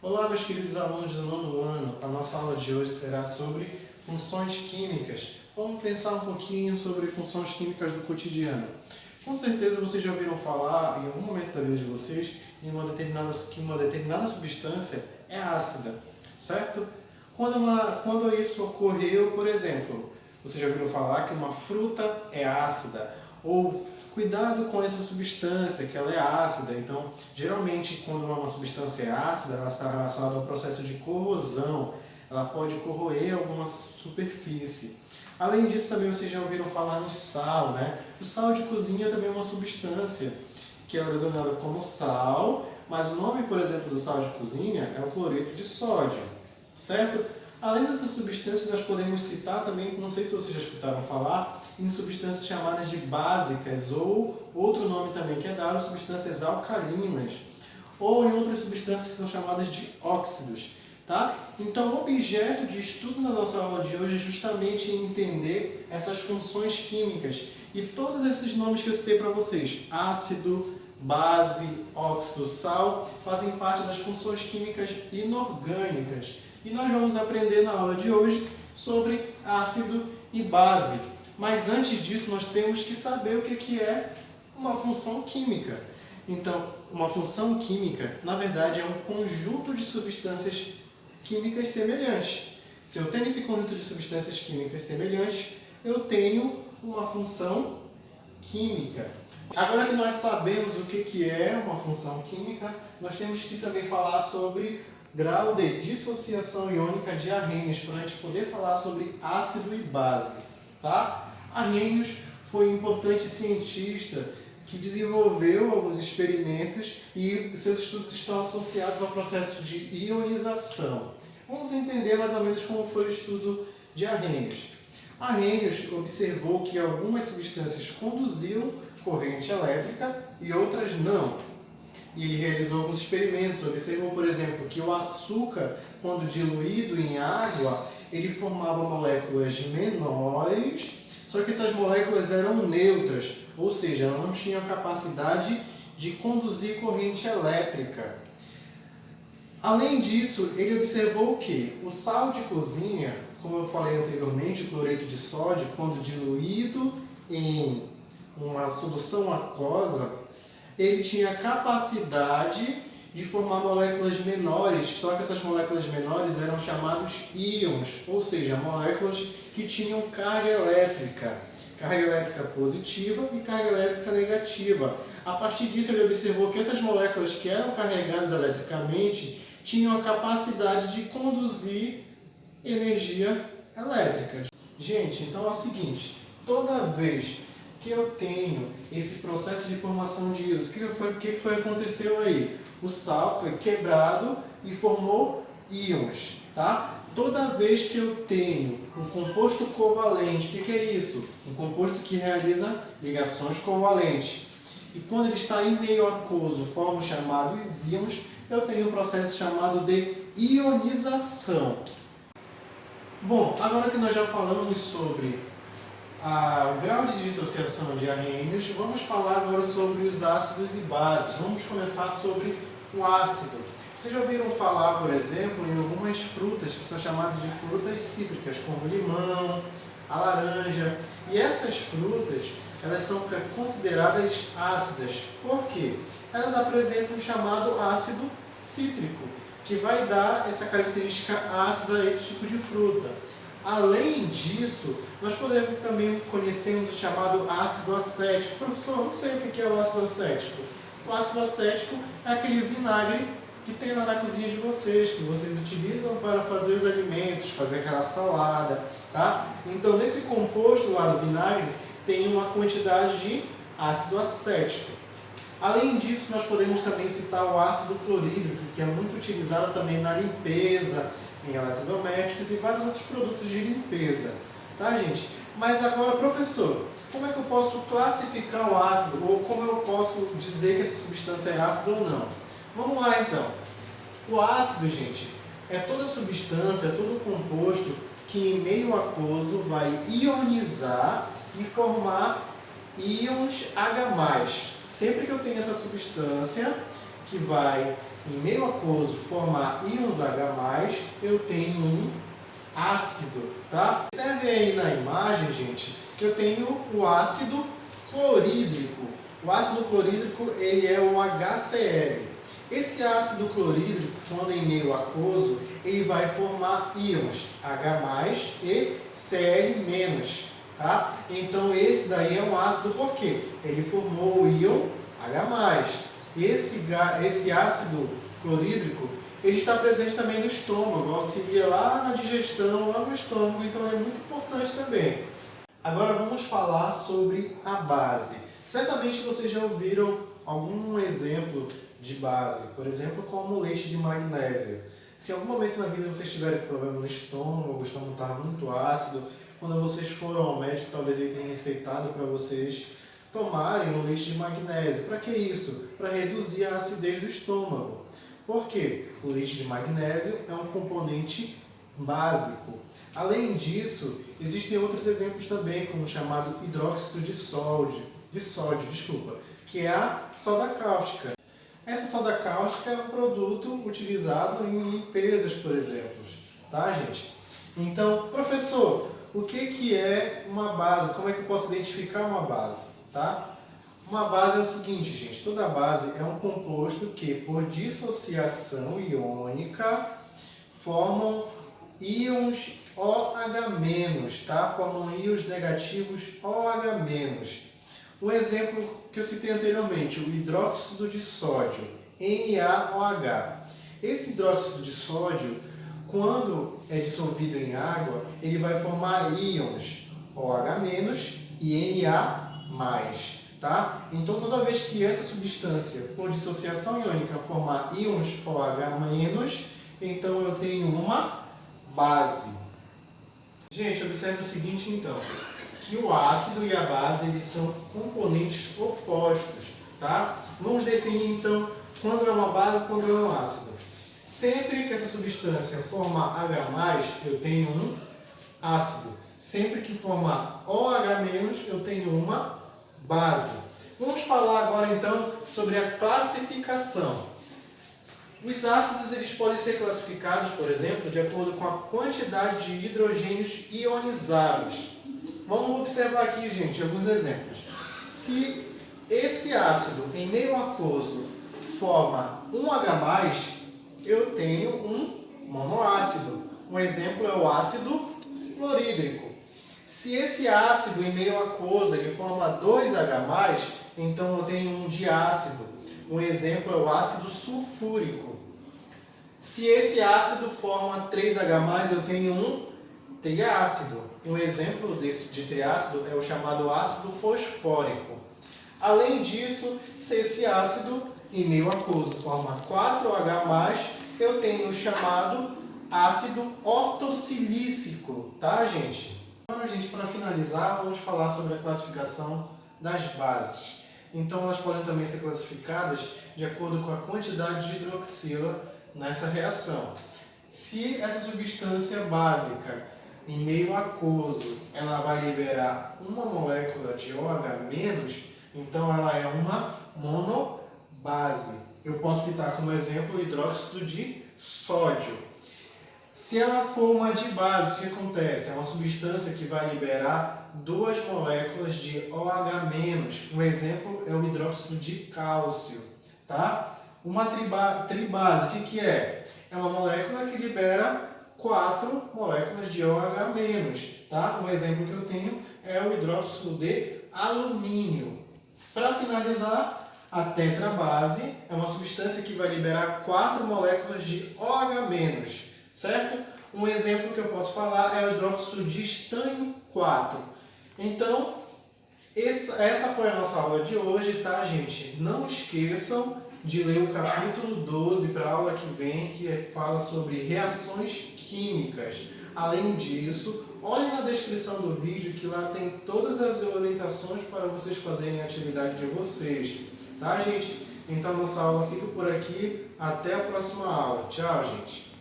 Olá, meus queridos alunos do nono ano. A nossa aula de hoje será sobre funções químicas. Vamos pensar um pouquinho sobre funções químicas do cotidiano. Com certeza vocês já ouviram falar, em algum momento da vida de vocês, que uma determinada substância é ácida, certo? Quando isso ocorreu, por exemplo, vocês já ouviram falar que uma fruta é ácida, ou cuidado com essa substância, que ela é ácida. Então, geralmente, quando uma substância é ácida, ela está relacionada ao processo de corrosão. Ela pode corroer alguma superfície. Além disso, também vocês já ouviram falar no sal, né? O sal de cozinha também é uma substância que ela é denominada como sal, mas o nome, por exemplo, do sal de cozinha é o cloreto de sódio, certo? Além dessas substâncias, nós podemos citar também, não sei se vocês já escutaram falar, em substâncias chamadas de básicas, ou outro nome também que é dado, substâncias alcalinas, ou em outras substâncias que são chamadas de óxidos. Tá? Então, o objeto de estudo na nossa aula de hoje é justamente entender essas funções químicas. E todos esses nomes que eu citei para vocês, ácido, base, óxido, sal, fazem parte das funções químicas inorgânicas. E nós vamos aprender na aula de hoje sobre ácido e base. Mas antes disso, nós temos que saber o que é uma função química. Então, uma função química, na verdade, é um conjunto de substâncias químicas semelhantes. Se eu tenho esse conjunto de substâncias químicas semelhantes, eu tenho uma função química. Agora que nós sabemos o que é uma função química, nós temos que também falar sobre grau de dissociação iônica de Arrhenius, para a gente poder falar sobre ácido e base. Tá? Arrhenius foi um importante cientista que desenvolveu alguns experimentos e seus estudos estão associados ao processo de ionização. Vamos entender mais ou menos como foi o estudo de Arrhenius. Arrhenius observou que algumas substâncias conduziam corrente elétrica e outras não. E ele realizou alguns experimentos. Observou, por exemplo, que o açúcar, quando diluído em água, ele formava moléculas menores, só que essas moléculas eram neutras, ou seja, elas não tinham a capacidade de conduzir corrente elétrica. Além disso, ele observou que o sal de cozinha, como eu falei anteriormente, o cloreto de sódio, quando diluído em uma solução aquosa, ele tinha a capacidade de formar moléculas menores, só que essas moléculas menores eram chamadas íons, ou seja, moléculas que tinham carga elétrica positiva e carga elétrica negativa. A partir disso, ele observou que essas moléculas que eram carregadas eletricamente tinham a capacidade de conduzir energia elétrica. Gente, então é o seguinte, toda vez que eu tenho esse processo de formação de íons, o que aconteceu aí? O sal foi quebrado e formou íons, tá? Toda vez que eu tenho um composto covalente, o que é isso? Um composto que realiza ligações covalentes. E quando ele está em meio aquoso, forma os chamados íons, eu tenho um processo chamado de ionização. Bom, agora que nós já falamos sobre o grau de dissociação de Arrhenius, vamos falar agora sobre os ácidos e bases. Vamos começar sobre o ácido. Vocês já ouviram falar, por exemplo, em algumas frutas que são chamadas de frutas cítricas, como o limão, a laranja. E essas frutas, elas são consideradas ácidas. Por quê? Elas apresentam o chamado ácido cítrico, que vai dar essa característica ácida a esse tipo de fruta. Além disso, nós podemos também conhecer o chamado ácido acético. Professor, eu não sei o que é o ácido acético. O ácido acético é aquele vinagre que tem lá na cozinha de vocês, que vocês utilizam para fazer os alimentos, fazer aquela salada, tá? Então, nesse composto lá do vinagre, tem uma quantidade de ácido acético. Além disso, nós podemos também citar o ácido clorídrico, que é muito utilizado também na limpeza, em eletrodomésticos e vários outros produtos de limpeza. Tá, gente? Mas agora, professor, como é que eu posso classificar o ácido? Ou como eu posso dizer que essa substância é ácida ou não? Vamos lá, então. O ácido, gente, é toda substância, todo composto que em meio aquoso vai ionizar e formar íons H+. Sempre que eu tenho essa substância, que vai, em meio aquoso, formar íons H+, eu tenho um ácido, tá? Observe aí na imagem, gente, que eu tenho o ácido clorídrico. O ácido clorídrico, ele é o HCl. Esse ácido clorídrico, quando em meio aquoso, ele vai formar íons H+ e Cl-, tá? Então esse daí é um ácido porque ele formou o íon H+. Esse ácido clorídrico, ele está presente também no estômago, auxilia lá na digestão, lá no estômago, então ele é muito importante também. Agora vamos falar sobre a base. Certamente vocês já ouviram algum exemplo de base, por exemplo, como o leite de magnésio. Se em algum momento na vida vocês tiverem problema no estômago, o estômago está muito ácido, quando vocês foram ao médico, talvez ele tenha receitado para vocês tomarem um leite de magnésio. Para que isso? Para reduzir a acidez do estômago. Por quê? O leite de magnésio é um componente básico. Além disso, existem outros exemplos também, como o chamado hidróxido de sódio, que é a soda cáustica. Essa soda cáustica é um produto utilizado em limpezas, por exemplo, tá, gente? Então, professor, o que é uma base? Como é que eu posso identificar uma base, tá? Uma base é o seguinte, gente, toda base é um composto que, por dissociação iônica, formam íons OH-, tá? Formam íons negativos OH-. Um exemplo que eu citei anteriormente, o hidróxido de sódio, NaOH. Esse hidróxido de sódio, quando é dissolvido em água, ele vai formar íons OH- e Na+, tá? Então, toda vez que essa substância, por dissociação iônica, formar íons OH-, então eu tenho uma base. Gente, observe o seguinte, então, que o ácido e a base, eles são componentes opostos, tá? Vamos definir, então, quando é uma base e quando é um ácido. Sempre que essa substância formar H+, eu tenho um ácido. Sempre que formar OH-, eu tenho uma base. Vamos falar agora, então, sobre a classificação. Os ácidos, eles podem ser classificados, por exemplo, de acordo com a quantidade de hidrogênios ionizados. Vamos observar aqui, gente, alguns exemplos. Se esse ácido em meio aquoso forma um H+, eu tenho um monoácido. Um exemplo é o ácido clorídrico. Se esse ácido em meio aquoso ele forma 2H+, então eu tenho um diácido. Um exemplo é o ácido sulfúrico. Se esse ácido forma 3H+, eu tenho um triácido. Um exemplo de triácido é o chamado ácido fosfórico. Além disso, se esse ácido em meio aquoso forma 4H+, eu tenho o chamado ácido ortossilícico, tá, gente? Agora, gente, para finalizar, vamos falar sobre a classificação das bases. Então, elas podem também ser classificadas de acordo com a quantidade de hidroxila nessa reação. Se essa substância básica em meio aquoso ela vai liberar uma molécula de OH-, então ela é uma monobase. Eu posso citar como exemplo o hidróxido de sódio. Se ela for uma dibase, o que acontece? É uma substância que vai liberar duas moléculas de OH-. Um exemplo é o hidróxido de cálcio, tá? Uma tribase, o que é? É uma molécula que libera 4 moléculas de OH-, tá? Um exemplo que eu tenho é o hidróxido de alumínio. Para finalizar, a tetrabase é uma substância que vai liberar 4 moléculas de OH-, certo? Um exemplo que eu posso falar é o hidróxido de estânio 4. Então, essa foi a nossa aula de hoje, tá, gente? Não esqueçam de ler o capítulo 12 para a aula que vem, que fala sobre reações químicas. Além disso, olhe na descrição do vídeo que lá tem todas as orientações para vocês fazerem a atividade de vocês. Tá, gente? Então, nossa aula fica por aqui. Até a próxima aula. Tchau, gente!